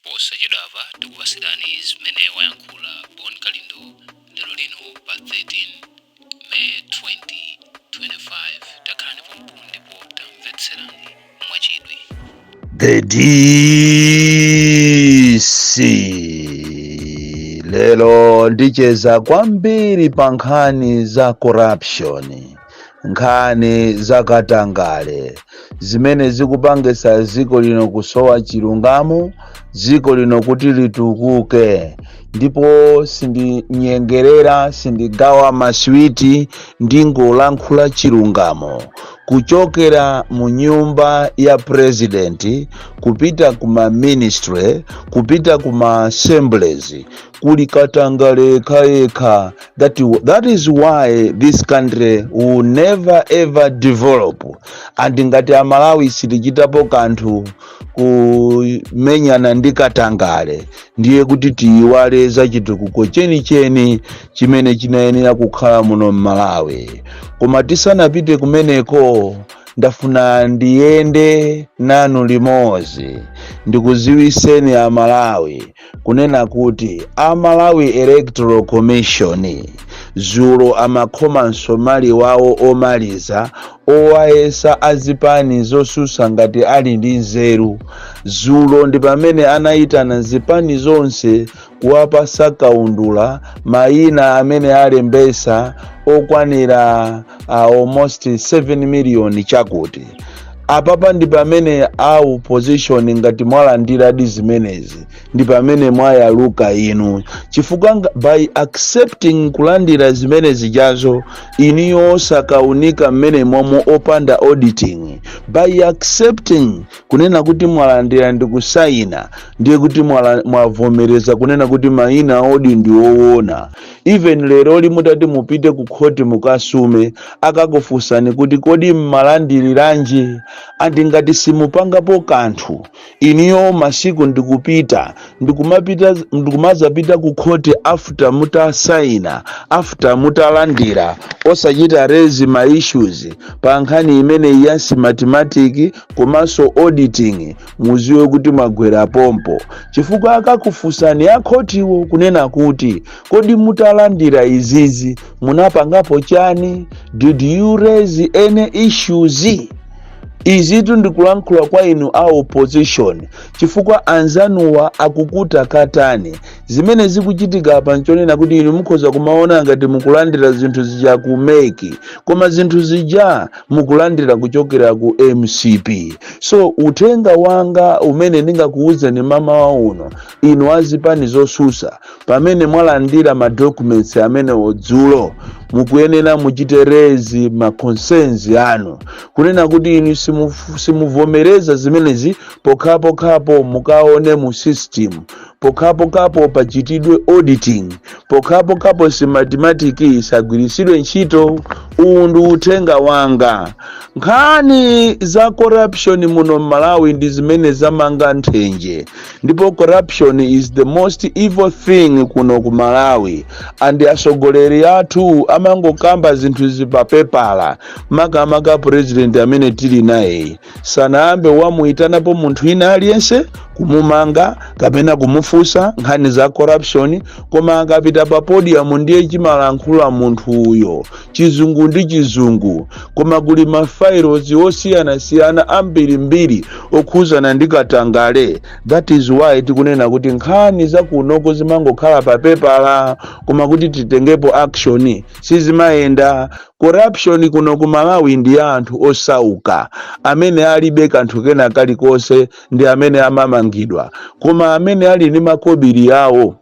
posa chedwapa tikupatsirani zimene wayankhula Bon Kalindo lero lino pa 13 May 2025. Takhalani pompo ndipo tamvetserani mwachidwi. The DC lero ndicheza kwambiri pa nkhani za corruption, nkhani za katangale zimene zikupangisa dziko lino kusowa chilungamo, dziko lino kuti litukuke. Ndipo sindinyengerera, sindigawa maswiti, ndingolankhula chilungamo kuchokera mu nyumba ya president kupita kuma ministry, kupita kuma assemblies, kuli katangale kayekha. That is why this country will never ever develop. And ngati amalawi sitichitapo kanthu kumenyana ndi katangale, ndiye kuti tiyiwale za chitukuko chenicheni chimene chinayenera kukhala muno m'Malawi. Koma tisanapite kumeneko, ndafuna ndiyende nanu limodzi ndikuziwiseni amalawi kunena kuti Malawi Electoral Commission dzulo amakhoma msomali wawo omaliza owayesa azipani zosusa ngati ali ndi nzeru. Dzulo ndi pamene anayitana zipani zonse kuwapasa kaundula mayina amene alembesa okwanira almost 7 million chakuti. Apapa ndi pamene position ngati mwalandira di zimenezi, ndi pamene mwayaluka inu, chifukwa by accepting kulandira zimenezi jazo iniyo sakaunika mmene momwe opanda auditing. By accepting kunena kuti mwalandira ndi kusaina, ndiye kuti mwavomereza kunena kuti mayina odi ndi owona. Even lero limutati mupite ku khoti mukasume, akakufunsani kuti kodi mmalandiriranji, andi ngati simupangapo kanthu, iniyo masiku ndikupita ndikumazapita ku khoti after mutasaina, after mutalandira, osachita raise my issues pa nkhani imene ya mathematics komanso auditing, muziwe kuti mwagwera pompo. Chifukwa akakufunsani akhotiwo kunena kuti kodi mutalandira izizi munapangapo chani, did you raise any issues? Izitu ndikulankhula kwa inu opposition, chifukwa anzanuwa akukuta katani zimene zikuchitika pa nchonena kuti inu mukhoza kumaona ngati mukulandira zinthu zija ku meki, koma zinthu zija mukulandira kuchokera ku MCP. So uthenga wanga umene ndingakuwuzeni mama wa uno, inu azipani zosusa, pamene mwalandira ma documents amene odzulo, mukuyenera muchite raise ma concerns anu kunena kuti inu simuvomereza zimenezi pokapo mukaone mu system, pokapo pachitidwe auditing, pokapo si mathematics isagwirisidwe ntchito. Uwu ndi uthenga wanga. Nkhani za corruption muno Malawi ndi zimene zamanga nthenje, ndipo corruption is the most evil thing kuno ku Malawi. And asogoleri athu amangokamba zinthu zipapepala, makamaka president amene tili naye sanayambe wamuyitanapo munthu ina aliyense kumumanga kapena kumufusa nkhani za corruption, koma akapita pa podium ndiye chimalankhula munthu uyo chizungu ndi chizungu, koma kuli mafiles osiyana ambirimbiri okhuzana ndi katangale. That is why tikunena kuti nkhani za kunoko zimangokhala pa pepala, koma kuti titengepo action sizimayenda. Corruption kuno ku Malawi ndi anthu osauka amene alibe kanthu kena kalikonse, ndi amene amamangidwa, koma amene ali ndi makobiri yawo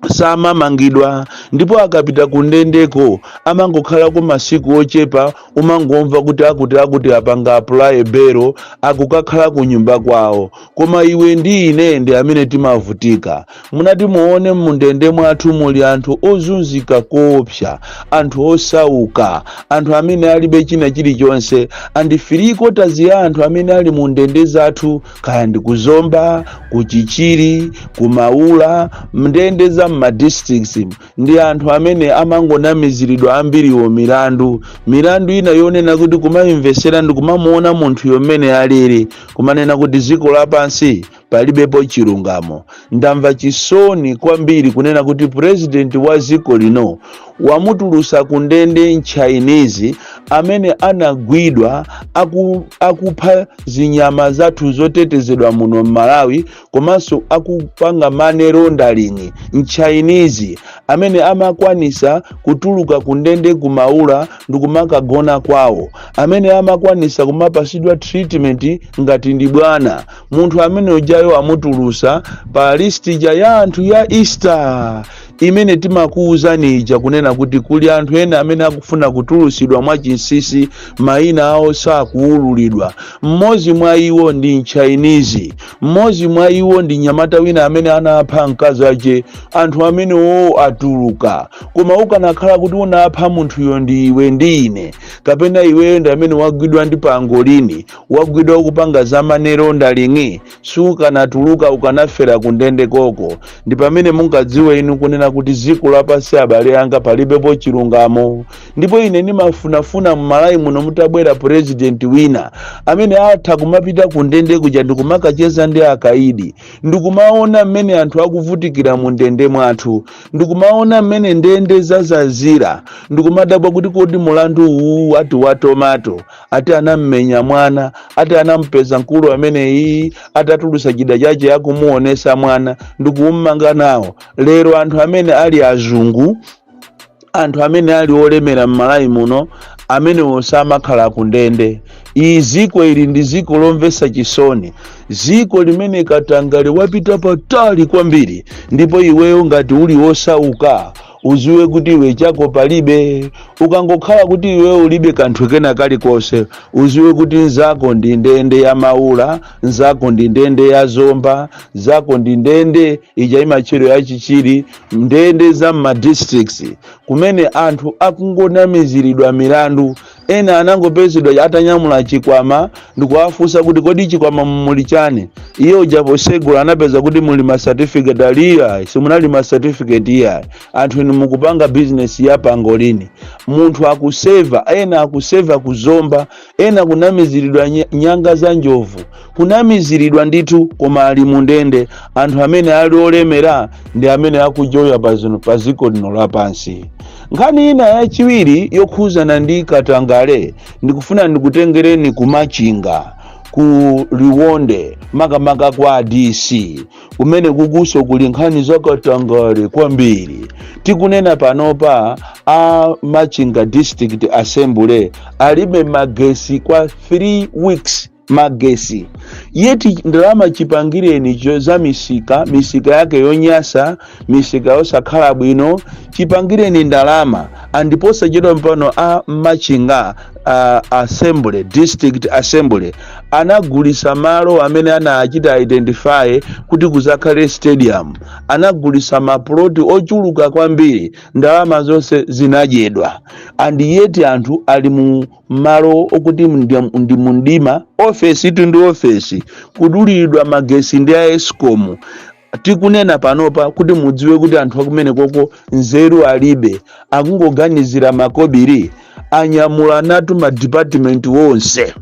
samamangidwa. Ndipo akapita kundendeko amangokhala ku masiku ochepa, umangomva kuti akuti apanga apply bero akukakhala ku nyumba kwawo. Koma iwe ndi ine ndi amene timavutika. Munati muone mundende mwathu muli anthu ozunzika koopsa, anthu osauka, anthu amene alibe china chilichonse. Andifiriko taziya anthu amene ali mundende zathu, kaya ndi kuzomba, kuchichiri, kumaula, mndende za madistricts, ndi anthu amene amangonamiziridwa ambiriwo milandu ina yonena kuti kumaimvesera ndi kumamuona munthu yomene alere, kumanena kuti dziko lapansi palibepo chilungamo. Ndamva chisoni kwambiri kunena kuti president wa dziko lino wamutulusa ku ndende Mchinese amene anagwidwa akupha zinyama zathu zotetezedwa muno Malawi, komanso akupanga money laundering. Mchinese amene amakwanisa kutuluka ku ndende kumaula ndikumakagona kwawo, amene amakwanisa kumapasidwa treatment ngati ndi bwana. Munthu amene ujayo amutulusa pa list ya anthu ya Easter imene timakuuzani ija kunena kuti kuli anthu ena amene akufuna kutulusidwa mwachinsisi, maina awo sakuululidwa. Mmodzi mwa iwo ndi Mchinese, mmodzi mwa iwo ndi nyamata wina amene anapha mkazi wake. Anthu amene atuluka, koma ukanakhala kuti unapha munthuyo ndi iwe ndi ine, kapena iwe ndi amene wagwidwa ndi pangolini, wagwidwa kupanga za money laundering, sukanatuluka ukanafera ku ndende koko. Ndi pamene mungadziwe inu kunena kuti dziko lapansi abale anga palibepo chilungamo. Ndipo ine ndimafunafuna m'Malawi muno mutabwera president wina amene atha kumapita ku ndende kuja ndikumakacheza ndi akaidi, ndikumaona mmene anthu akuvutikira mu ndende mwathu, ndikumaona mmene ndende zazazira, ndikumadabwa kuti kodi mulandu uwu ati wa tomato, ati anammenya mwana, ati anampeza nkulu amene iyi atatulusa chida chache akumuonesa mwana ndikummanga nawo. Lero anthu amene ali azungu, anthu amene ali olemera m'Malawi muno, amene osamakhala ku ndende. Dziko ili ndi dziko lomvesa chisoni, dziko limene Katangale wapita patali kwambiri, ndipo iweyo ngati uli wosauka uziwe kuti iwe chako palibe. Ukangokhala kuti iwe ulibe kanthu kena kalikonse, uziwe kuti nzako ndi ndende ya Maula, nzako ndi ndende ya Zomba, nzako ndi ndende ija imachero ya Chichiri, ndende za districts kumene anthu akungonamiziridwa milandu. Ena anangopezedwa atanyamula chikwama ndikuwafunsa kuti kodi chikwama muli chani. Iyo japo segula anapeza kuti muli ma certificate aliya, simunali ma certificate ya. Anthu inu mukupanga business ya pangolini. Munthu akuseva, ena akuseva kuzomba, ena kunamiziridwa nyanga za njovu, kunamiziridwa nditu koma ali mundende. Anthu amene ali olemera ndi amene akujoya paziko lino lapansi. Nkhani ina yachiwiri yokhuzana ndi Katangale ndikufuna ndikutengereni ku Machinga, ku Liwonde, makamaka kwa DC, kumene kukuso kuli nkhani za Katangale kwambiri. Tikunena panopa a Machinga District Assembly alibe magesi kwa 3 weeks. Magesi yeti ndalama chipangireni za misika yake yonyasa, misika yosakhala bwino, chipangireni ndalama. Andiposa chedwa mpano a Machinga Assembly, District Assembly anagulisa malo amene anachita identify kuti kuzakhale stadium, anagulisa maploti ochuluka kwambiri, ndalama zonse zinadyedwa. Andi yeti anthu ali mu malo okuti ndi mundima, ofesi ndi ofesi kudulidwa magesi ndi Eskom. Tikunena panopa kuti mudziwe kuti anthu akumene koko nzeru alibe, akungoganizira makobiri, anyamula natu ma department wonse,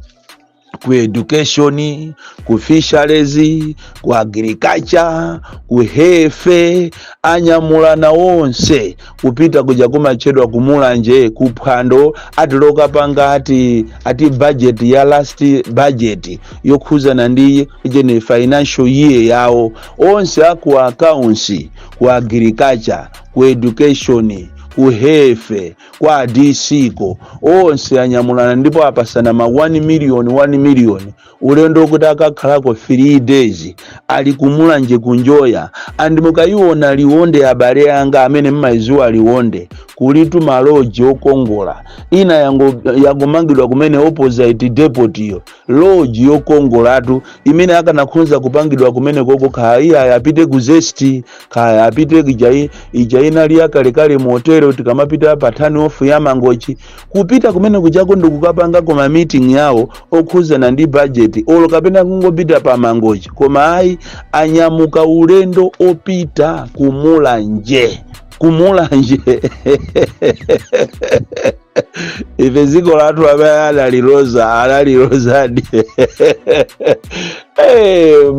ku education, ku fisheries, ku agriculture, ku health, anyamulana wonse kupita kuja kumachedwa kumulanje kuphwando atiloka panga ati budget ya last budget yokhuzana ndi jene financial year yawo. Onse aku accounts, ku agriculture, ku education, ku health, kwa DC ko onse anyamulana, ndipo apasana ma 1 million ulendo kuti akakhalako 3 days ali kumulanje kunjoya. Andi mukayiona Liwonde abale anga amene mmaiziwa Liwonde kulitu maloji okongola, ina yangomangidwa kumene opposite depot yo loji yokongolatu imene akanakhonza kupangidwa kumene koko khaya apite ku Zesti, khaya apite ija inali yakalekale motero tikamapita patani ofu ya Mangochi, kupita kumene kuchako ndikukapanga koma meeting yawo okhuzana ndi budget olo kapena kungopita pa Mangochi, koma ayi anyamuka ulendo opita kumulanje. ife ziko lathu amene analilozadi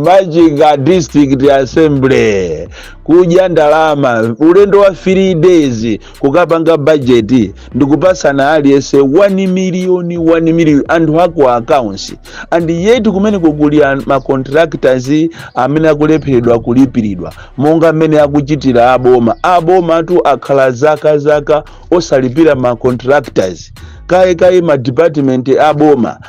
Machinga District Assembly kudya ndalama ulendo wa 3 days kukapanga budget ndikupasana aliyense 1 million anthu ako accounts and yet kumene kukulia ma contractors amene akulepheredwa kulipiridwa monga mmene akuchitira aboma tu akhala zaka osalipira ma contractors kaye ma department aboma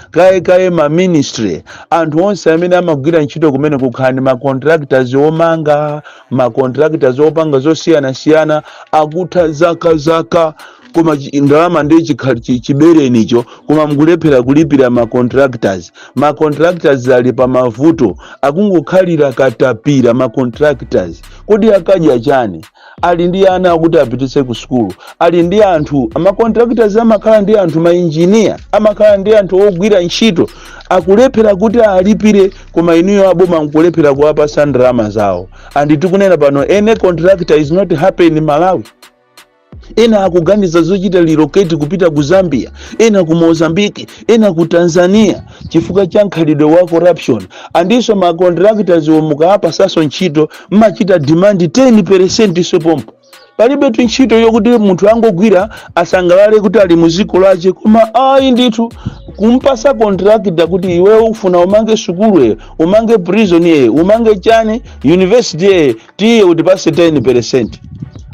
kaye ma ministry anthu onse amene amagwira ntchito kumene kukhani ma contractors omanga ma contractors opanga zosiyana akutha zaka koma ndalama ndi chiberenicho koma mkulephera kulipira ma contractors ali pa mavuto akungokhalira katapira ma contractors kodi akadya chani ali ndi ana akuti apitise ku school ali ndi anthu ama contractors amakhala ndi anthu ma engineer amakhala ndi anthu ogwira ntchito akulephera kuti alipire koma inuyo aboma mkulephera kuwapasa ndalama zawo andi tikunena pano ene contractor is not happen in Malawi ena akuganiza zochita relocate kupita ku Zambia ena ku Mozambique ena ku Tanzania chifukwa cha nkhalidwe wa corruption andiso ma contractors omukapa saso ntchito mmachita demand 10% sopompo palibe tu ntchito yokuti munthu angogwira asangalale kuti ali muziko lache koma ayi ndithu kumpasa contractor kuti iwe ufuna umange sukulu umange prison umange chani university tiye utipase 10%.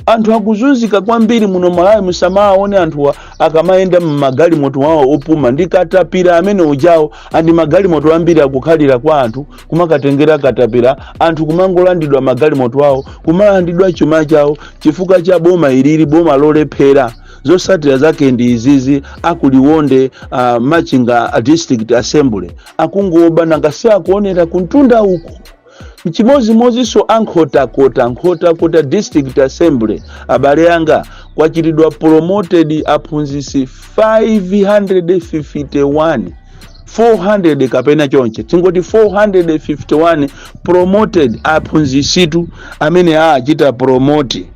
Anthu akuzunzika kwambiri muno Malawi musamaone anthu akamaenda mmagali moto wawo opuma ndikatapira amene ujawo andi magali moto ambiri akukhalira kwa anthu kumakatengera katapira anthu kumangolandidwa magali moto wawo kumalandidwa chuma chawo chifukwa cha boma ilili boma lolephera zosatira zake ndi izizi akuliwonde Machinga District Assembly akungoba nangasi akuonera kuntunda uko mchimozi so ankhota District Assembly abale yanga kwachitidwa promoted aphunzisi 551 400 kapena chonche tingoti 451 promoted aphunzisitu amene achita promote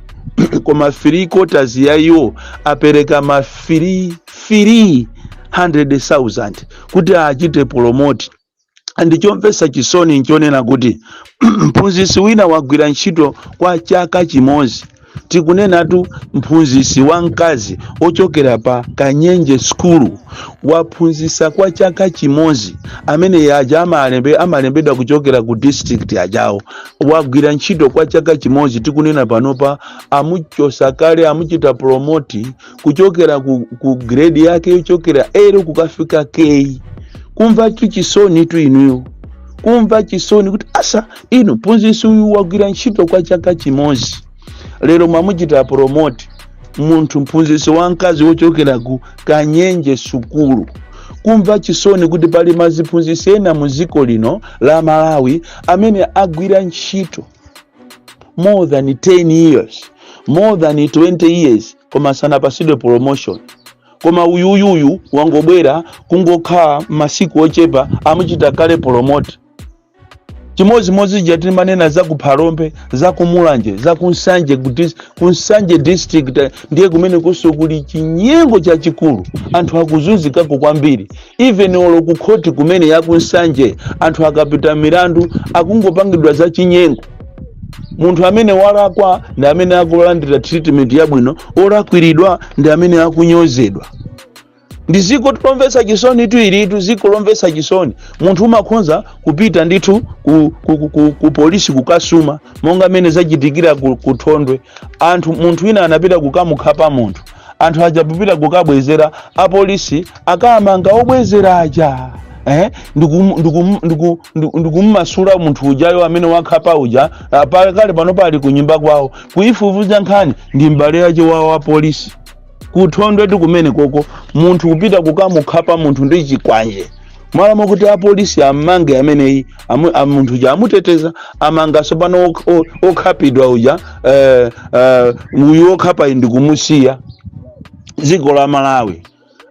koma 3/4 yayo apereka ma 300,000 kuti achite promote andichomvesa chisoni nchonena kuti mphunzisi wina wagwira ntchito kwa chaka chimozi tikunena tu mphunzisi wamkazi ochokera pa Kanyenje School waphunzisa kwa chaka chimozi amene yaja amalembedwa kuchokera ku district yajawo wagwira ntchito kwa chaka chimozi tikunena panopa amuchosa kale amuchita promote kuchokera ku grade yake yochokera A kukafika K kumva chisoni tu inuyo kumva chisoni kuti asa ino mphunzisi uyu wagwira ntchito kwa chaka chimozi lero mwamuchita promote munthu mphunzisi wamkazi wochokera ku Kanyenje School kumva chisoni kuti pali maziphunzisi ena muziko lino la Malawi amene agwira ntchito more than 10 years more than 20 years koma sanapasidwe promotion koma uyuyuyu wangobwera kungokhala masiku ochepa amuchita kale promote chimozi jati manena za kuphalombe za kumulanje za kunsanje district ndiye kumene kusukuli chinyengo chachikulu anthu akuzunzika kwambiri even olo kukhoti kumene yakunsanje anthu akapita mirandu akungopangidwa za chinyengo munthu amene walakwa ndi amene akulandira treatment yabwino olakwiridwa ndi amene akunyozedwa ndiziko tulomvesa chisoni tu ilitu ziko lomvesa chisoni munthu umakhonza kupita ndithu ku polisi kukasuma monga mene zachitikira ku Thondwe anthu munthu wina anapita kukamukhapa munthu anthu ajapita kukabwezera apolisi akamanga obwezera aja ndikumasula munthu ujayo amene wakhapa uja kale pano pali kunyumba kwawo kuifufuza nkhani ndi mbale yache wa polisi ku Thondwe kumene koko munthu kupita kukamukhapa munthu ndi chikwanje mala mokuti apolisi amange ameneyi munthu uja amuteteza amanga sopano okhapidwa uja uyu okhapa ndi kumusiya ziko la Malawi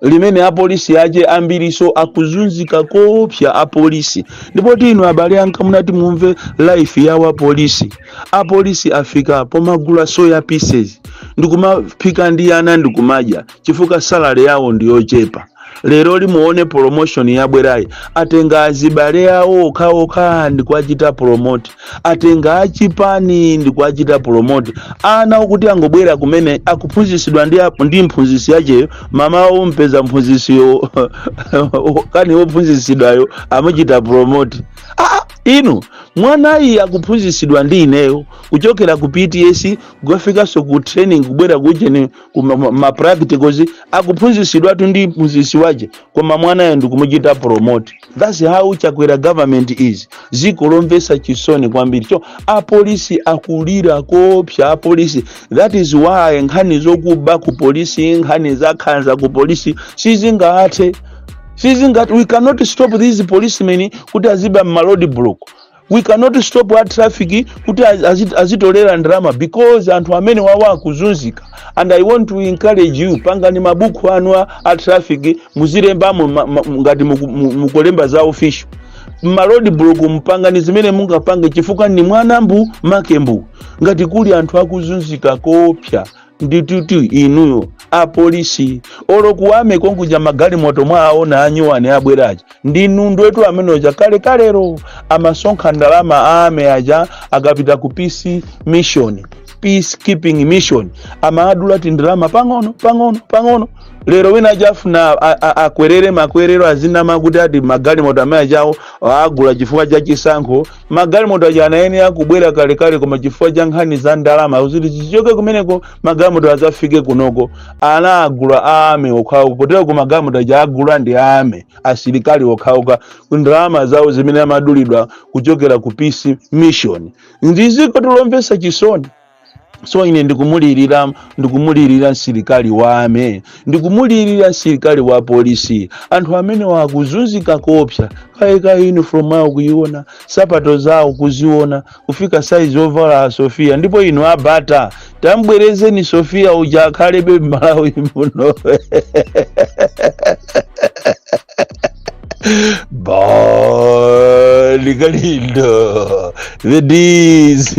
limene apolisi aje ambiriso akuzunzika kopya apolisi. Ndipo tino abale anga munati mumve life yawo apolisi afika pomagula soya pieces ndikumapika ndi ana ndikumadya chifukwa salary yawo ndiyochepa. Lero limuone promotion yabwerayi atenga azibale yawo okhaokha ndikwachita promote, atenga achipani ndikwachita promote. Ana okuti angobwera kumene akuphunzisidwa ndi mphunzisi yacheyo, mama wawo mpeza mphunzisiyo kani wophunzisidwayo amuchita promote. Inu mwanayi akuphunzisidwa ndi ineyo kuchokera ku PTS kufika so ku training kubwera kujeni ma practicals akuphunzisidwa ndi mphunzisi waje koma mwanayo ndikumuchita promote. That's how Chakwera government is. Zikolomvesa chisoni kwambiri. So apolisi akulira kopya apolisi. That is why nkhani zokuba ku polisi, nkhani zakhanza ku polisi sizingathe. We cannot stop these policemen kuti aziba malodi block. We cannot stop our traffic kuti azitolera ndrama because anthu amene wawa kuzunzika. And I want to encourage you, pangani mabuku anu a traffic muzilembamo ngati mukolemba za official. Malodi block mpangani zimene mungapange chifukwa ni mwanambu makembu. Ngati kuli anthu akuzunzika kopya nditutu inuyo apolisi olokuwame konkuja magali moto mwaona anyuwane abweraje ndinu ndwetu amenoja kale kalero amasonkha ndalama ame aja akapita ku peacekeeping mission amaadula tindalama pang'ono. Lero wina jafuna akwerere makwerero azina makuti ati magali moto ame ajawo agula chifukwa cha chisankho. Magali moto aja anaene akubwera kale koma chifukwa cha nkhani za ndalama kuti chichoke kumeneko magali moto azafike kunoko ana agula ame okhawo potero ku magali moto aja agula ndi ame asilikali okhawo ndalama zawo zimene amadulidwa kuchokera ku peace mission. Ndiziko tulomvesa chisoni. So ine ndikumulirira nsilikali wame, ndikumulirira nsilikali wa polisi. Anthu amene wakuzunzika kopya kaika uniform yawo kuiona, sapato zawo kuziona, kufika size ovala Sofia. Ndipo inu abata tambwerezeni Sofia uja akhalebe Malawi muno. Ligalindo the D's.